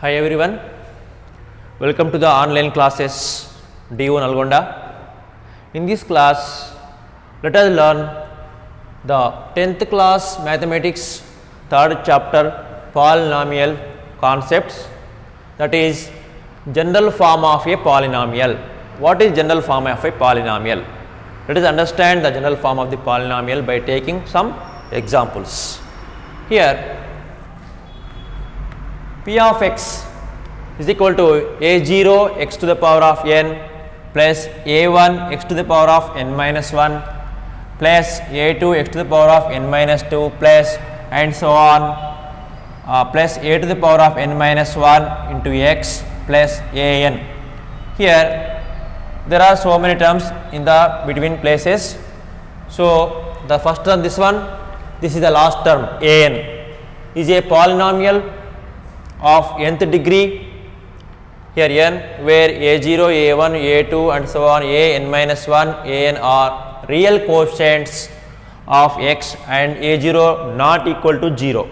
Hi everyone, welcome to the online classes DU Nalgonda. In this class, let us learn the 10th class mathematics 3rd chapter polynomial concepts, that is general form of a polynomial. What is general form of a polynomial? Let us understand the general form of the polynomial by taking some examples. Here P of x is equal to a0 x to the power of n plus a1 x to the power of n minus 1 plus a2 x to the power of n minus 2 plus and so on plus a to the power of n minus 1 into x plus an. Here there are so many terms in the between places. So the first term, this is the last term, an is a polynomial of nth degree. Here n, where a0, a1, a2 and so on, an minus 1, an are real coefficients of x and a0 not equal to 0.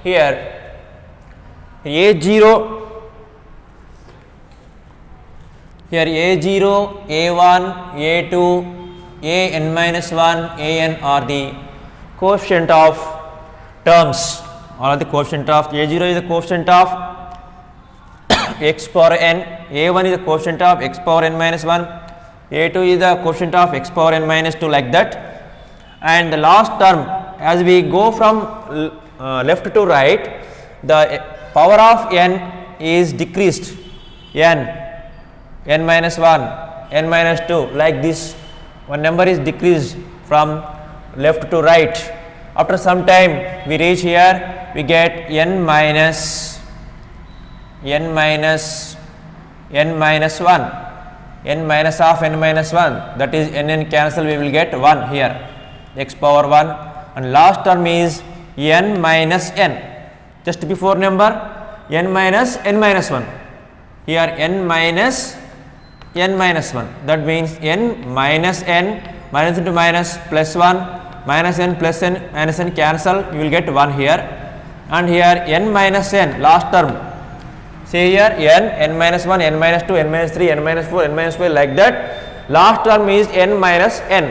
Here a0, a1, a2, an minus 1, an are the coefficient of terms, or the coefficient of a0 is the coefficient of x power n, a1 is the coefficient of x power n minus 1, a2 is the coefficient of x power n minus 2, like that. And the last term, as we go from left to right, the power of n is decreased, n minus 1, n minus 2, like this. One number is decreased from left to right. After some time we reach here, we get n minus 1, n minus of n minus 1, that is n cancel, we will get 1 here, x power 1, and last term is n minus n, just before number n minus 1, here n minus 1, that means n minus minus into minus plus 1, minus n plus n minus n cancel, you will get 1 here, and here n minus n last term, say here n minus 1, n minus 2, n minus 3, n minus 4, n minus 5, like that. Last term is n minus n,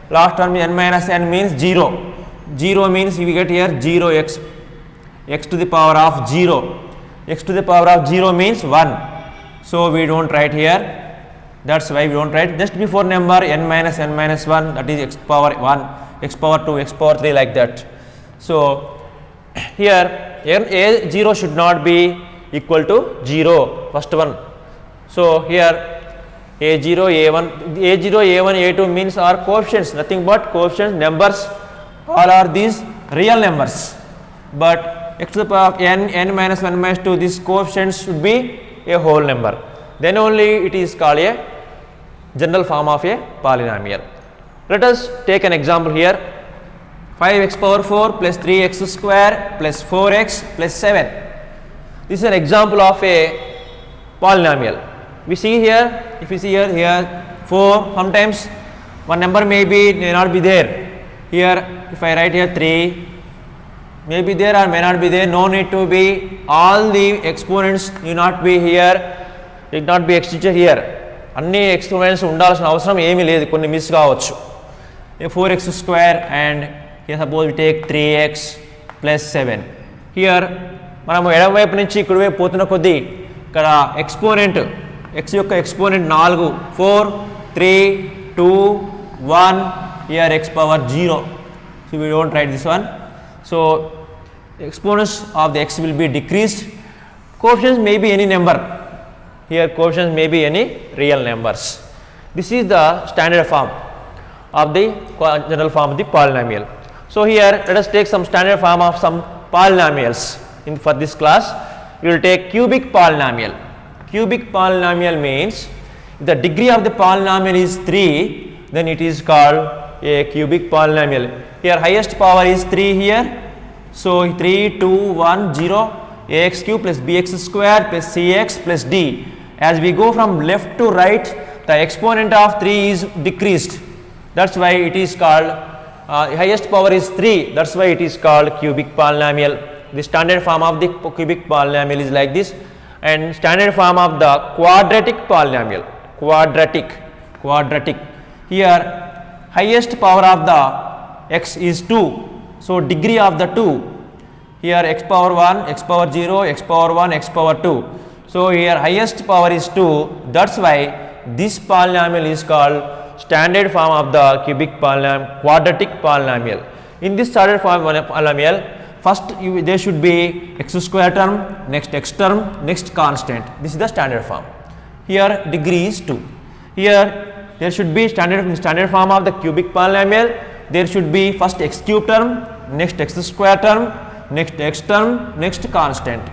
last term is n minus n means 0, 0 means we get here 0 x to the power of 0, x to the power of 0 means 1, so we don't write here, that's why we don't write, just before number n minus 1, that is x power 1, x power 2, x power 3, like that. So here a0 should not be equal to 0, first one. So here a0, a1, a2 means are coefficients, nothing but coefficients, numbers, all are these real numbers, but x to the power of n minus 1 minus 2, these coefficients should be a whole number, then only it is called a general form of a polynomial. Let us take an example here, 5x power 4 plus 3x square plus 4x plus 7. This is an example of a polynomial. We see here, if you see here 4, sometimes one number may not be there. Here if I write here 3, may be there or may not be there, no need to be, all the exponents need not be here, it not be extension here. అన్ని exponents ఉండాల్సిన అవసరం ఏమీ లేదు, కొన్ని miss కావచ్చు. 4x square and here suppose we take 3x plus 7. Here మనము ఎడమవైపు నుంచి కుడివైపు పోతున్న కొద్దీ ఇక్కడ ఎక్స్పోనెంట్ x యొక్క exponent 4, 4, 3, 2, 1, here x power 0. So we don't write this one. So exponents of the x will be decreased. Coefficients may be any number. Here coefficients may be any real numbers. This is the standard form of the general form of the polynomial. So here let us take some standard form of some polynomials. For this class we will take cubic polynomial. Cubic polynomial means if the degree of the polynomial is 3, then it is called a cubic polynomial. Here highest power is 3 here, so 3, 2, 1, 0, ax cube plus bx square plus cx plus d. As we go from left to right, the exponent of 3 is decreased, that's why it is called highest power is 3, that's why it is called cubic polynomial. The standard form of the cubic polynomial is like this, and standard form of the quadratic polynomial, quadratic. Here highest power of the x is 2, so degree of the 2. Here x power 1, x power 0, x power 1, x power 2. So here highest power is 2. That's why this polynomial is called standard form of the quadratic polynomial. In this standard form of polynomial, first there should be x square term, next x term, next constant. This is the standard form. Here degree is 2. Here there should be standard form of the cubic polynomial. There should be first x cube term, next x square term, next x term, next constant.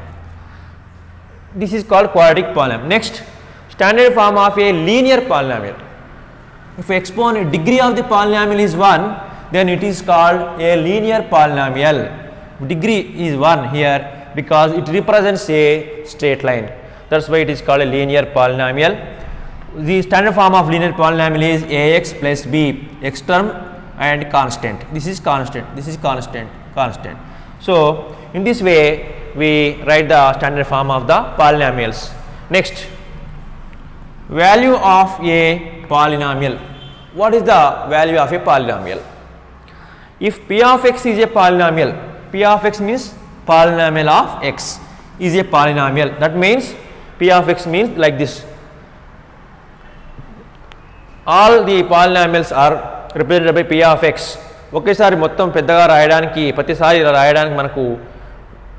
This is called quadratic polynomial. Next, standard form of a linear polynomial. If exponent degree of the polynomial is 1, then it is called a linear polynomial. Degree is 1 here because it represents a straight line. That's why it is called a linear polynomial. The standard form of linear polynomial is ax plus b, x term and constant. This is constant, this is constant. So in this way we write the standard form of the polynomials. Next, value of a polynomial. What is the value of a polynomial? If p of x is a polynomial, p of x means polynomial of x is a polynomial. That means p of x means like this. All the polynomials are represented by p of x. ఒకేసారి మొత్తం పెద్దగా రాయడానికి ప్రతిసారి రాయడానికి మనకు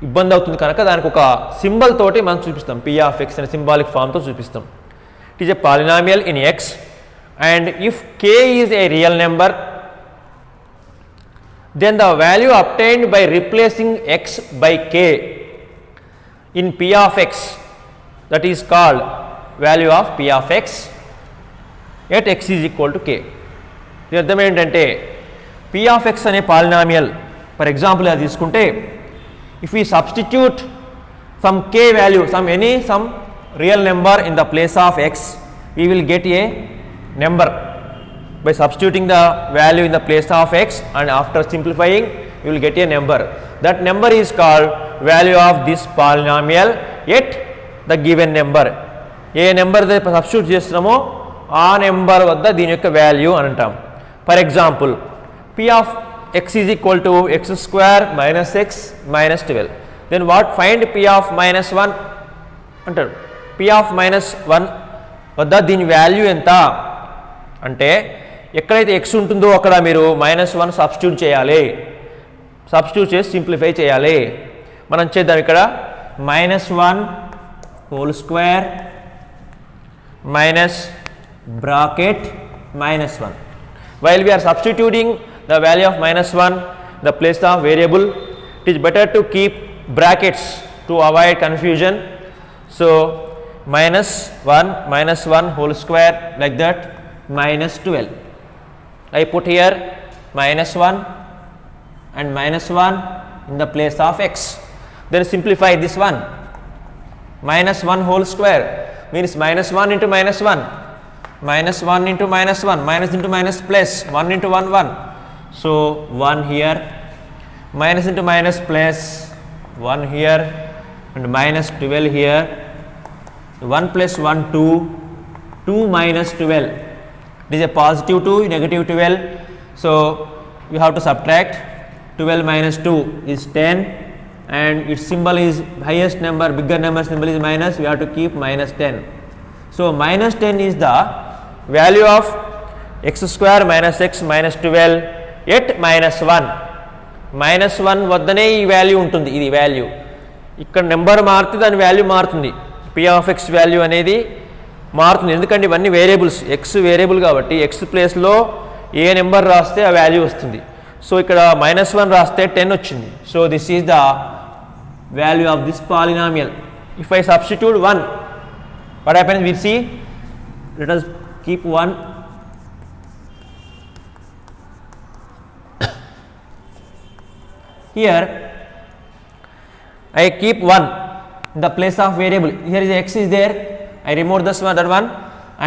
ఇబ్బంది అవుతుంది కనుక దానికి ఒక సింబల్ తోటి మనం చూపిస్తాం. p of x అనే సింబాలిక్ ఫామ్ తో చూపిస్తాం. It is a polynomial in x, and if k is a real number, then the value obtained by replacing x by k in p of x, that is called value of p of x at x is equal to k. దీని అర్థం ఏంటంటే p of x అనే polynomial for example అది తీసుకుంటే, if we substitute some k value, some real number in the place of x, we will get a number by substituting the value in the place of x, and after simplifying we will get a number. That number is called value of this polynomial at the given number. A number substitute చేస్తున్నామో ఆ number వద్ద దీని యొక్క value అని అంటాం. For example p of x is equal to x square minus x minus 12. Then what? Find p of minus 1 అంటారు. p of minus 1 వద్ద దీని వాల్యూ ఎంత అంటే, ఎక్కడైతే x ఉంటుందో అక్కడ మీరు -1 సబ్స్టిట్యూట్ చేయాలి. సబ్స్టిట్యూట్ చేసి సింప్లిఫై చేయాలి. మనం చేద్దాం. ఇక్కడ -1 whole square minus bracket -1. While we are substituting the value of -1 the place of variable, it is better to keep brackets to avoid confusion. So -1 whole square like that -12. I put here -1 and -1 in the place of x. Then simplify this one. -1 whole square means -1 into -1, -1 into -1, minus into minus plus, 1 into 1 1. So 1 here, minus into minus plus 1 here, and -12 here. 1 plus 1 2, 2 minus 12. It is a positive 2, negative 12. So you have to subtract. 12 minus 2 is 10, and its symbol is highest number, bigger number symbol is minus. We have to keep -10. So -10 is the value of x square minus x minus 12 at -1. -1 వద్దనే ఈ value ఉంటుంది. ఇది value ఇక్కడ number మారుతుంది, దాని value మారుతుంది. p of x value అనేది మారుతుంది, ఎందుకంటే ఇవన్నీ వేరియబుల్స్. x వేరియబుల్ కాబట్టి x ప్లేస్లో ఏ నెంబర్ రాస్తే ఆ వాల్యూ వస్తుంది. సో ఇక్కడ -1 రాస్తే 10 వచ్చింది. So this is the value of this polynomial. If I substitute 1, what happens? We see, let us keep 1. Here I keep 1 in the place of variable. Here is x is there, I remove this one, that one,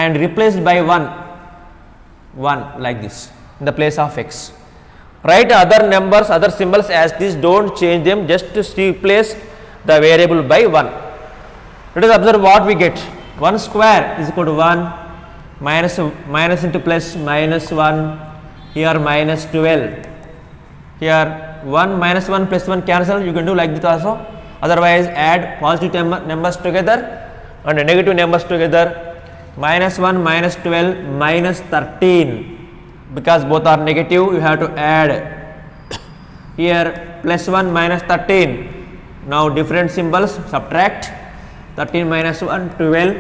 and replaced by 1 like this in the place of x. Write other numbers, other symbols as this, don't change them, just to replace the variable by 1. Let us observe what we get. 1 square is equal to 1, minus into plus minus 1, here minus 12, here 1 minus 1 plus 1 cancel, you can do like this also. Otherwise add positive numbers together and negative numbers together, minus 1 minus 12 minus 13, because both are negative you have to add. Here plus 1 minus 13, now different symbols subtract, 13 minus 1 12,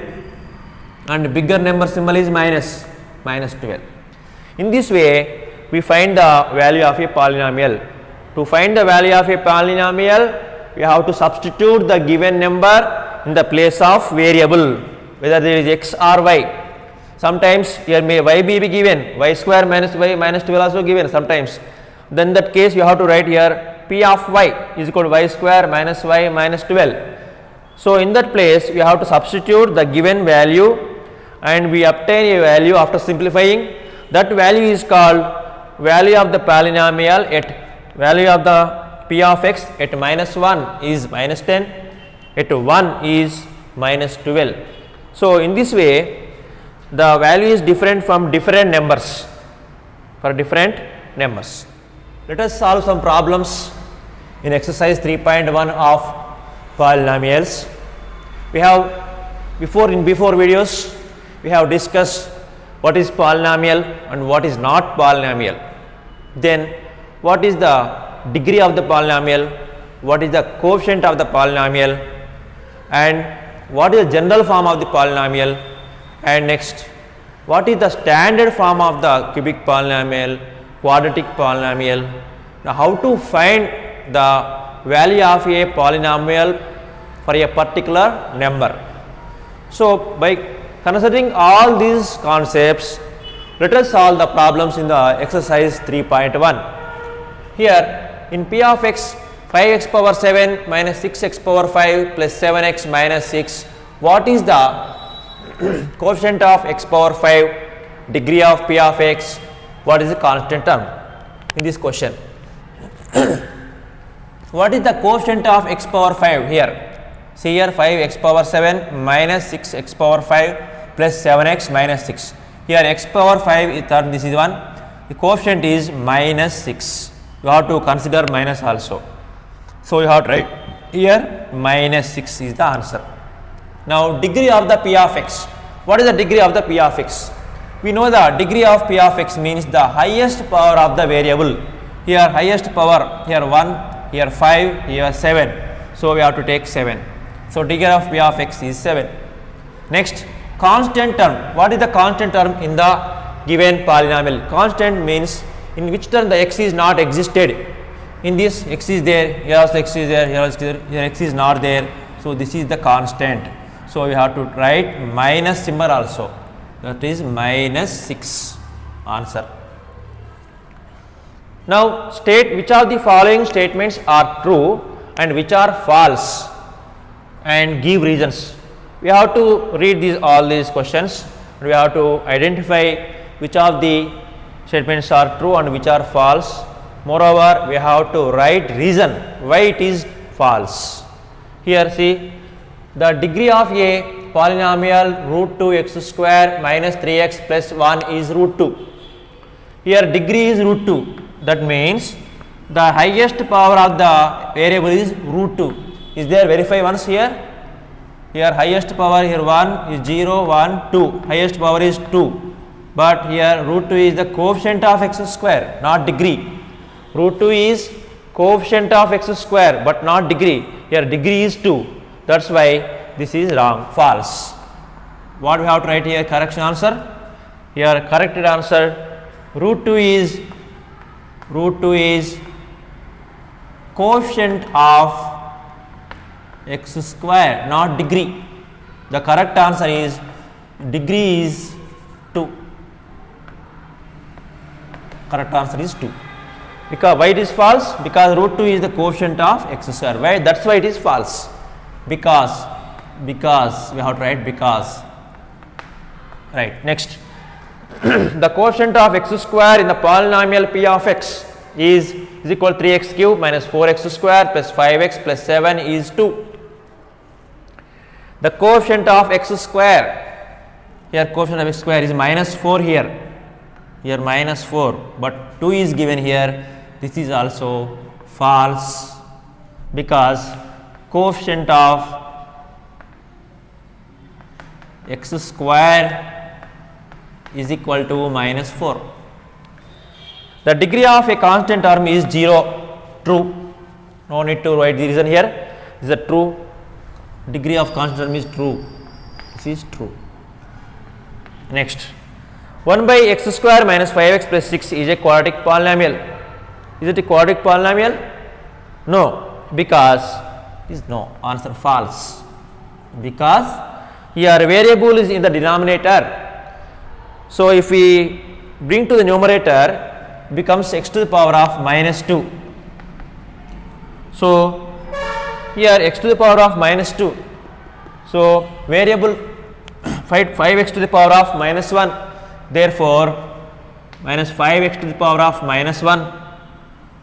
and bigger number symbol is minus 12. In this way we find the value of a polynomial. To find the value of a polynomial, we have to substitute the given number in the place of variable, whether there is x or y. Sometimes here may y be given, y square minus y minus 12 also given sometimes. Then that case you have to write here p of y is equal to y square minus y minus 12. So in that place you have to substitute the given value and we obtain a value after simplifying. That value is called value of the polynomial at value of the p of x at minus 1 is minus 10, at 1 is minus 12. So in this way the value is different from different numbers, for different numbers. Let us solve some problems in exercise 3.1 of polynomials. We have before videos we have discussed what is polynomial and what is not polynomial. Then what is the degree of the polynomial, what is the coefficient of the polynomial, and what is the general form of the polynomial, and next what is the standard form of the cubic polynomial, quadratic polynomial. Now how to find the value of a polynomial for a particular number. So by considering all these concepts, let us solve the problems in the exercise 3.1. Here in p of x, 5x power 7 minus 6x power 5 plus 7x minus 6, what is the coefficient of x power 5, degree of p of x, what is the constant term in this question? What is the coefficient of x power 5 here? See here 5x power 7 minus 6x power 5 plus 7x minus 6. Here x power 5 is term, this is 1, the coefficient is minus 6. You have to consider minus also. So you have to write here minus 6 is the answer. Now degree of the p of x. What is the degree of the p of x? We know the degree of p of x means the highest power of the variable. Here highest power, here 1, here 5, here 7. So we have to take 7. So degree of p of x is 7. Next constant term. What is the constant term in the given polynomial? Constant means in which term the x is not existed. In this x is there, here also x is there, here also here x is not there. So this is the constant. So we have to write minus symbol also, that is minus 6 answer. Now state which of the following statements are true and which are false and give reasons. We have to read all these questions. We have to identify which of the statements are true and which are false. Moreover, we have to write reason why it is false. Here see, the degree of a polynomial root 2x square minus 3x plus 1 is root 2. Here degree is root 2. That means the highest power of the variable is root 2. Is there? Verify once here. Here highest power, here 1 is 0, 1, 2. Highest power is 2. But here root 2 is the coefficient of x square, not degree. Root 2 is coefficient of x square but not degree. Here degree is 2. That's why this is wrong, false. What we have to write here? Correction answer. Here corrected answer, root 2 is coefficient of x square, not degree. The correct answer is degree is 2. Correct answer is 2. Because why it is false? Because root 2 is the coefficient of x square. Why? That's why it is false. Because we have to write because. Right. Next, the coefficient of x square in the polynomial p of x is equal to 3x cube minus 4x square plus 5x plus 7 is 2. The coefficient of x square, here coefficient of x square is minus 4 here minus 4, but 2 is given here. This is also false because coefficient of x square is equal to minus 4. The degree of a constant term is 0, true. No need to write the reason here. This is a true. Degree of constant term is true. This is true. Next, 1 by x square minus 5x plus 6 is a quadratic polynomial. Is it a quadratic polynomial? No, because is no, answer false, because here variable is in the denominator. So if we bring to the numerator, becomes x to the power of minus 2. So here x to the power of minus 2. So variable 5x to the power of minus 1. Therefore minus 5x to the power of minus 1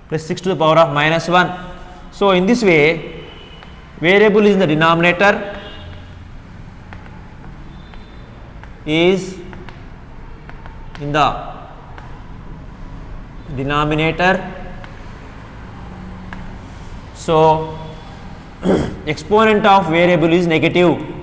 plus 6 to the power of minus 1. So in this way variable is in the denominator is in the denominator. So exponent of variable is negative.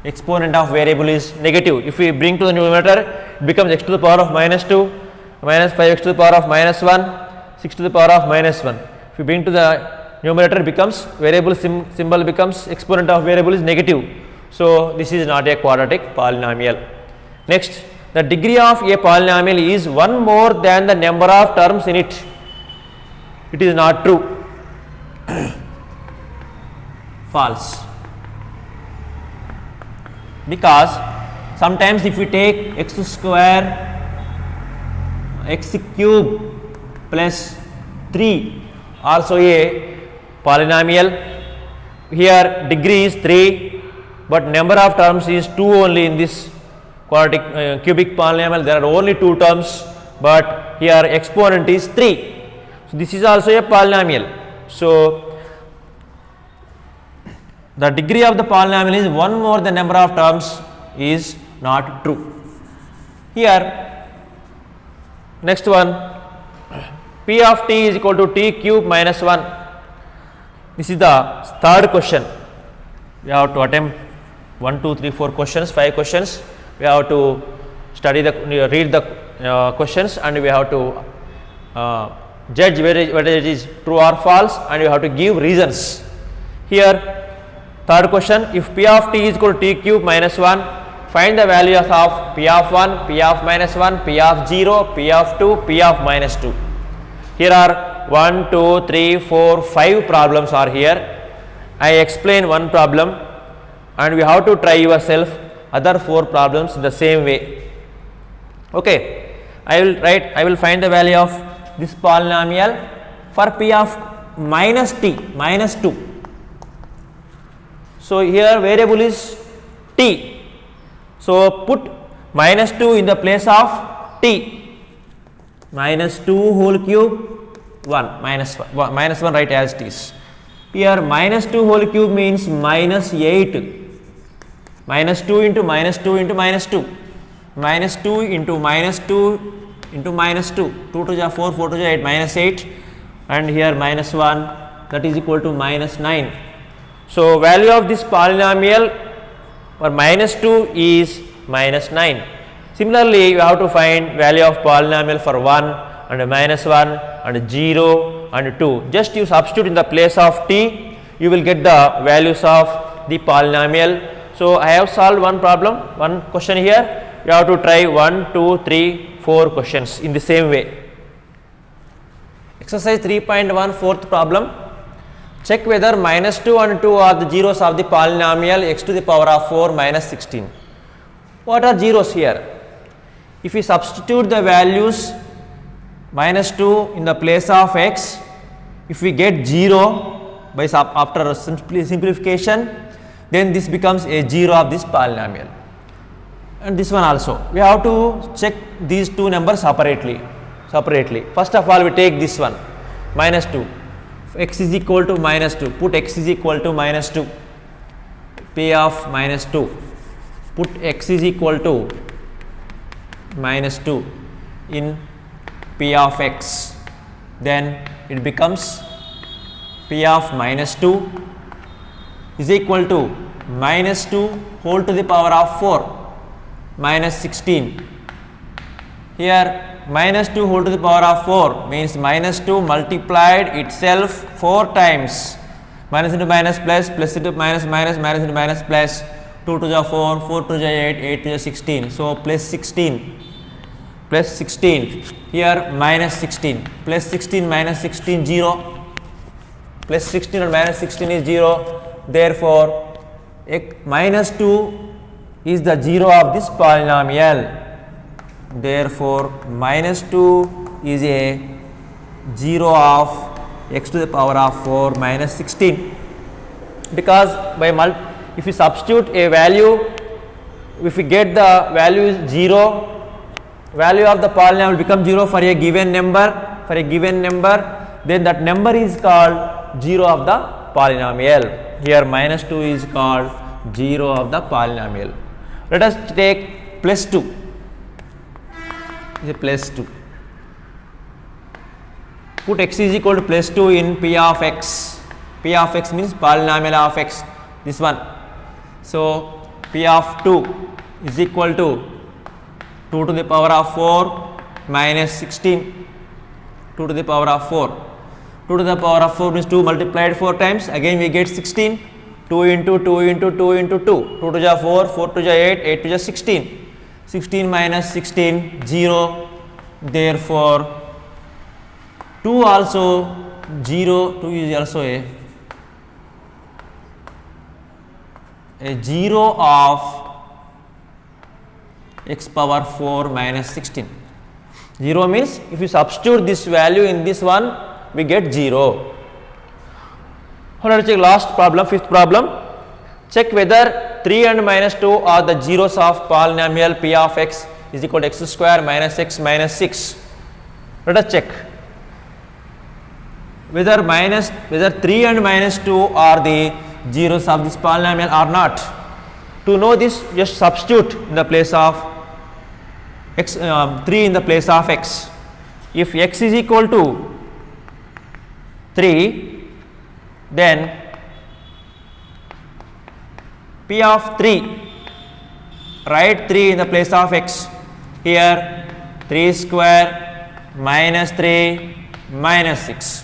Exponent of variable is negative. If we bring to the numerator, it becomes x to the power of minus 2 minus 5x to the power of minus 1 6 to the power of minus 1. If we bring to the numerator, it becomes variable symbol becomes exponent of variable is negative. So this is not a quadratic polynomial. Next, the degree of a polynomial is 1 more than the number of terms in it. It is not true. False. Because sometimes if we take x square x cube plus 3 also a polynomial, here degree is 3 but number of terms is 2 only in this quadratic cubic polynomial. There are only 2 terms, but here exponent is 3. So this is also a polynomial. So the degree of the polynomial is 1 more than number of terms is not true. Here next one, p of t is equal to t cube minus 1. This is the third question. We have to attempt 1, 2, 3, 4 questions, 5 questions. We have to study read the questions, and we have to judge whether it is true or false, and we have to give reasons. Here third question, if p of t is equal to t cube minus 1, find the values of p of 1, p of minus 1, p of 0, p of 2, p of minus 2. Here are 1, 2, 3, 4, 5 problems are here. I explain one problem and we have to try yourself other 4 problems in the same way. Okay, I will find the value of this polynomial for p of minus t, minus 2. So here variable is t. So put minus 2 in the place of t. Minus 2 whole cube 1, minus 1 write as it is. Here minus 2 whole cube means minus 8. Minus 2 into minus 2 into minus 2. Minus 2 into minus 2 into minus 2. 2 to the 4, 4 to the 8, minus 8. And here minus 1, that is equal to minus 9. So value of this polynomial for minus 2 is minus 9. Similarly, you have to find value of polynomial for 1 and minus 1 and 0 and 2. Just you substitute in the place of t, you will get the values of the polynomial. So I have solved one problem, one question here. You have to try 1, 2, 3, 4 questions in the same way. Exercise 3.1, fourth problem. Check whether minus 2 and 2 are the zeros of the polynomial x to the power of 4 minus 16. What are zeros here? If we substitute the values minus 2 in the place of x, if we get 0, by after simplification, then this becomes a 0 of this polynomial. And this one also, we have to check these two numbers separately. First of all, we take this one, minus 2. X is equal to minus 2. Put x is equal to minus 2. P of minus 2. Put x is equal to minus 2 in P of x. Then it becomes P of minus 2 is equal to minus 2 whole to the power of 4 minus 16. Here minus 2 whole to the power of 4 means minus 2 multiplied itself 4 times. Minus into minus plus, plus into minus minus, minus into minus plus, 2 to the 4, 4 to the 8, 8 to the 16. So plus 16, plus 16. Here minus 16, plus 16 minus 16 0. Plus 16 or minus 16 is 0. Therefore, minus 2 is the 0 of this polynomial. Therefore, minus 2 is a 0 of x to the power of 4 minus 16. Because if you substitute a value, if we get the value is 0, value of the polynomial will become 0 for a given number. Then that number is called 0 of the polynomial. Here minus 2 is called 0 of the polynomial. Let us take plus 2. Is a plus 2. Put x is equal to plus 2 in P of x. P of x means polynomial of x. This one. So P of 2 is equal to 2 to the power of 4 minus 16. 2 to the power of 4. 2 to the power of 4 means 2 multiplied 4 times. Again we get 16. 2 into 2 into 2 into 2. 2 to the 4, 4 to the 8, 8 to the 16. 16 minus 16, 0. Therefore, 2 also 0, 2 is also a 0 of x power 4 minus 16. 0 means if you substitute this value in this one, we get 0. Let us check last problem, fifth problem. Check whether 3 and minus 2 are the zeros of polynomial P of x is equal to x square minus x minus 6. Let us check whether 3 and minus 2 are the zeros of this polynomial or not. To know this, just substitute in the place of x, 3 in the place of x. If x is equal to 3, then P of 3, write 3 in the place of x. Here 3 square minus 3 minus 6.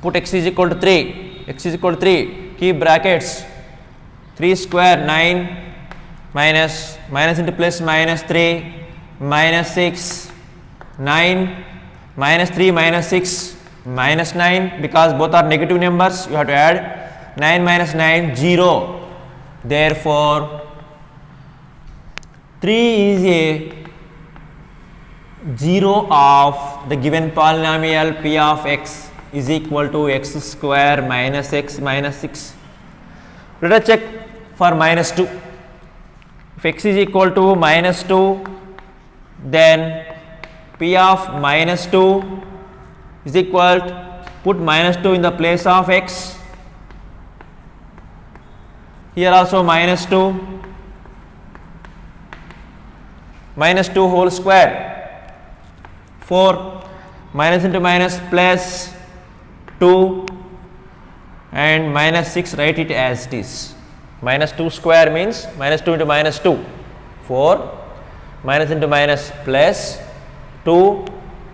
Put x is equal to 3. X is equal to 3. Keep brackets. 3 square 9 minus into plus minus 3 minus 6 9 minus 3 minus 6 minus 9, because both are negative numbers, you have to add 9 minus 9 0. Therefore, 3 is a 0 of the given polynomial P of x is equal to x square minus x minus 6. Let us check for minus 2. If x is equal to minus 2, then P of minus 2 is equal to, put minus 2 in the place of x. Here also minus 2, minus 2 whole square, 4, minus into minus plus 2 and minus 6, write it as it is. Minus 2 square means minus 2 into minus 2, 4, minus into minus plus 2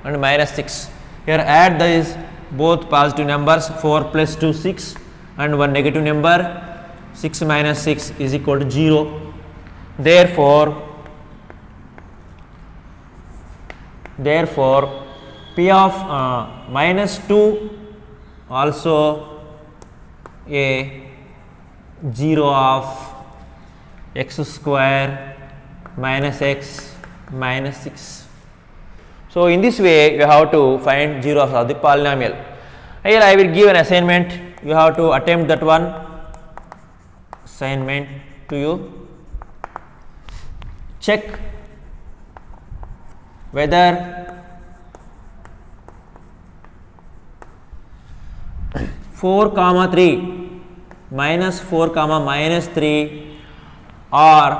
and minus 6. Here add these both positive numbers, 4 plus 2 6 and one negative number, 6 minus 6 is equal to 0. Therefore, P of minus 2 also a 0 of x square minus x minus 6. So, in this way you have to find zeros of the polynomial. Here I will give an assignment. you have to attempt that one assignment to you. Check whether 4 comma 3 minus 4 comma minus 3 are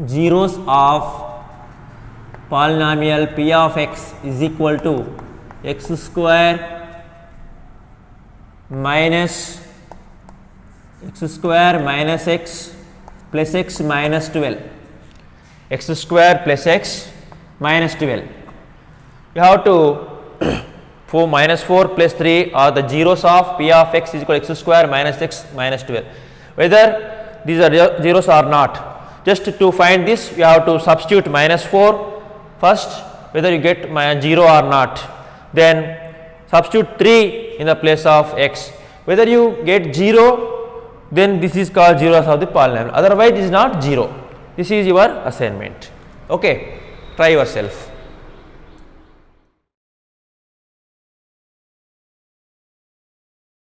zeros of polynomial p of x is equal to x square minus x plus x minus 12, x square plus x minus 12. You have to 4 minus 4 plus 3 are the zeros of p of x is equal to x square minus x minus 12. Whether these are zeros or not, just to find this you have to substitute minus 4 first, whether you get 0 or not, then substitute 3 in the place of x, whether you get 0, then this is called zeros of the polynomial, otherwise it is not 0. This is your assignment. Okay, try yourself.